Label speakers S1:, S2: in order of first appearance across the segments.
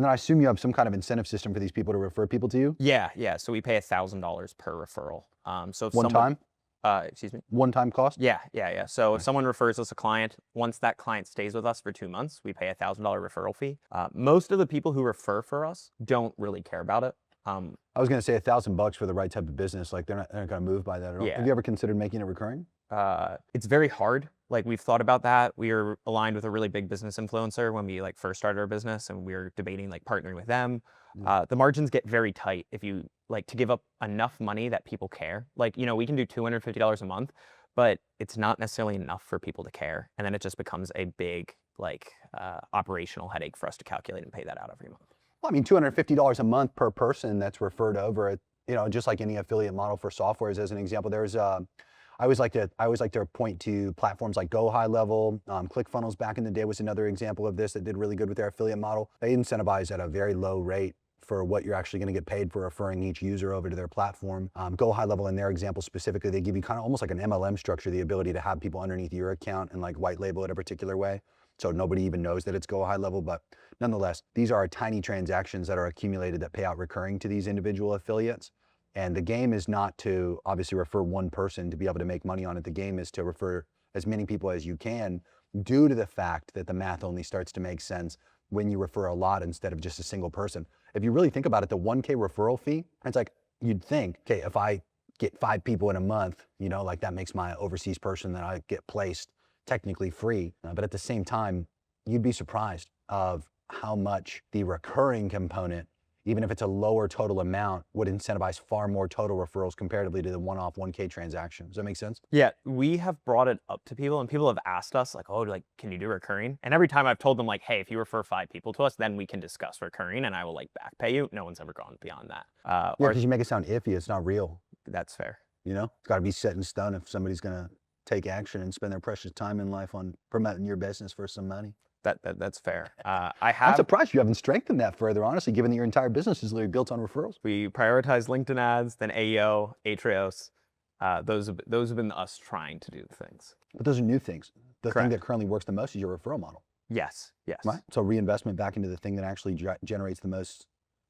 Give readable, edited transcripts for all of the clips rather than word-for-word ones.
S1: And then I assume you have some kind of incentive system for these people to refer people to you?
S2: Yeah. So we pay $1,000 per referral. So if
S1: One
S2: someone,
S1: time?
S2: excuse me.
S1: One-time cost?
S2: Yeah. So if
S1: Nice.
S2: someone refers us a client, once that client stays with us for 2 months, we pay $1,000 referral fee. Most of the people who refer for us don't really care about it.
S1: I was gonna say $1,000 for the right type of business. Like they're not gonna move by that at all.
S2: Yeah.
S1: Have you ever considered making it recurring?
S2: It's very hard. Like we've thought about that. We are aligned with a really big business influencer when we like first started our business, and we were debating like partnering with them. The margins get very tight if you like to give up enough money that people care. Like, we can do $250 a month, but it's not necessarily enough for people to care. And then it just becomes a big like operational headache for us to calculate and pay that out every month.
S1: Well, I mean, $250 a month per person that's referred over. Just like any affiliate model for softwares, as an example, I always like to point to platforms like Go High Level. ClickFunnels back in the day was another example of this that did really good with their affiliate model. They incentivize at a very low rate for what you're actually going to get paid for referring each user over to their platform. Go High Level, in their example specifically, they give you kind of almost like an MLM structure, the ability to have people underneath your account and like white label it a particular way. So nobody even knows that it's Go High Level, but nonetheless, these are tiny transactions that are accumulated that pay out recurring to these individual affiliates. And the game is not to obviously refer one person to be able to make money on it. The game is to refer as many people as you can, due to the fact that the math only starts to make sense when you refer a lot instead of just a single person. If you really think about it, the 1K referral fee, it's like you'd think, okay, if I get 5 people in a month, like that makes my overseas person that I get placed technically free. But at the same time, you'd be surprised of how much the recurring component, even if it's a lower total amount, would incentivize far more total referrals comparatively to the one-off 1K transaction. Does that make sense?
S2: Yeah, we have brought it up to people, and people have asked us like, oh, like, can you do recurring? And every time I've told them like, hey, if you refer 5 people to us, then we can discuss recurring and I will like back pay you. No one's ever gone beyond that.
S1: Yeah, because you make it sound iffy. It's not real.
S2: That's fair.
S1: It's got to be set in stone if somebody's going to take action and spend their precious time in life on promoting your business for some money.
S2: That's fair.
S1: I'm surprised you haven't strengthened that further, honestly, given that your entire business is literally built on referrals.
S2: We prioritize LinkedIn ads, then AEO, Atrios. Those have been us trying to do things.
S1: But those are new things. The
S2: Correct.
S1: thing that currently works the most is your referral model.
S2: Yes.
S1: Right? So reinvestment back into the thing that actually generates the most.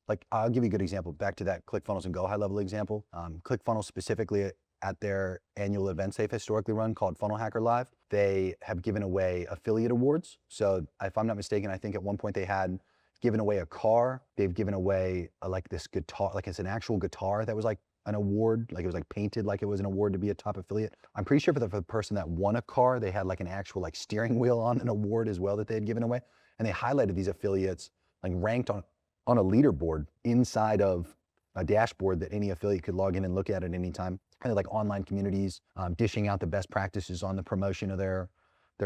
S1: Like, I'll give you a good example. Back to that ClickFunnels and Go High Level example. ClickFunnels specifically at their annual events they've historically run called Funnel Hacker Live, they have given away affiliate awards. So if I'm not mistaken, I think at one point they had given away a car. They've given away like this guitar, like it's an actual guitar that was like an award, like it was like painted like it was an award to be a top affiliate. I'm pretty sure for the person that won a car, they had like an actual like steering wheel on an award as well that they had given away. And they highlighted these affiliates like ranked on a leaderboard inside of a dashboard that any affiliate could log in and look at any time. Kind of like online communities, dishing out the best practices on the promotion of their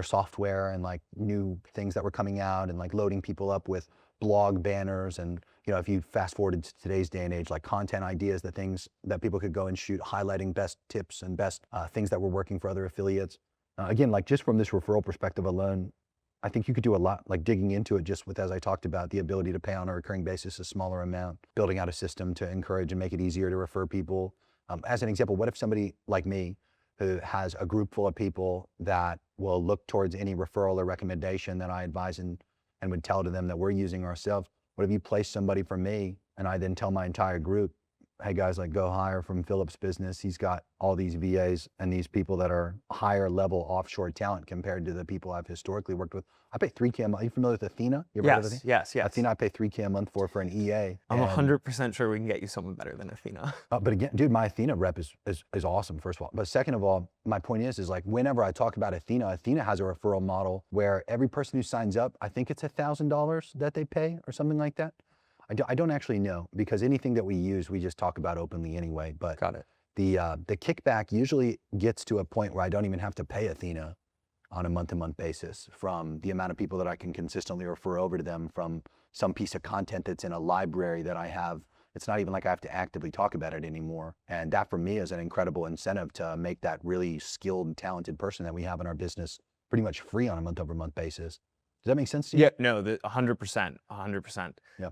S1: software and like new things that were coming out, and like loading people up with blog banners. And if you fast forwarded to today's day and age, like content ideas, the things that people could go and shoot, highlighting best tips and best things that were working for other affiliates. Again, like just from this referral perspective alone, I think you could do a lot, like digging into it just with, as I talked about, the ability to pay on a recurring basis a smaller amount, building out a system to encourage and make it easier to refer people. As an example, what if somebody like me who has a group full of people that will look towards any referral or recommendation that I advise and would tell to them that we're using ourselves? What if you place somebody from me and I then tell my entire group, hey guys, like go hire from Philip's business. He's got all these VAs and these people that are higher level offshore talent compared to the people I've historically worked with. I pay $3K a month. Are you familiar with Athena? You ever heard of Athena?
S2: Yes.
S1: Athena, I pay $3K a month for an EA.
S2: I'm 100% sure we can get you someone better than Athena.
S1: But again, dude, my Athena rep is awesome, first of all. But second of all, my point is like whenever I talk about Athena has a referral model where every person who signs up, I think it's $1,000 that they pay or something like that. I don't actually know, because anything that we use, we just talk about openly anyway. But
S2: Got it.
S1: The kickback usually gets to a point where I don't even have to pay Athena on a month-to-month basis from the amount of people that I can consistently refer over to them from some piece of content that's in a library that I have. It's not even like I have to actively talk about it anymore. And that for me is an incredible incentive to make that really skilled and talented person that we have in our business pretty much free on a month-over-month basis. Does that make sense to you?
S2: Yeah, no, 100%.
S1: Yeah.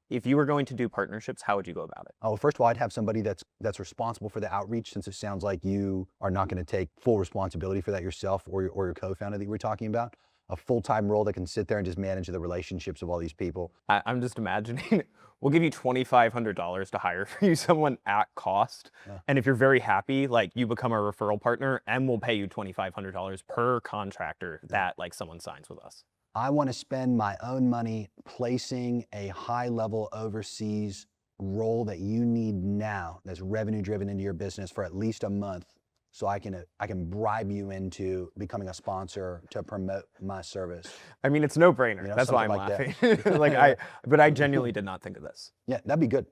S2: If you were going to do partnerships, how would you go about it?
S1: Oh, first of all, I'd have somebody that's responsible for the outreach, since it sounds like you are not going to take full responsibility for that yourself or your co-founder that you were talking about. a full-time role that can sit there and just manage the relationships of all these people.
S2: I'm just imagining we'll give you $2,500 to hire for you someone at cost.
S1: Yeah.
S2: And if you're very happy, like you become a referral partner and we'll pay you $2,500 per contractor that like someone signs with us.
S1: I want to spend my own money placing a high-level overseas role that you need now that's revenue driven into your business for at least a month, so I can bribe you into becoming a sponsor to promote my service.
S2: I mean, it's no brainer.
S1: You know,
S2: That's why I'm
S1: something like
S2: laughing.
S1: that.
S2: But I genuinely did not think of this.
S1: Yeah, that'd be good.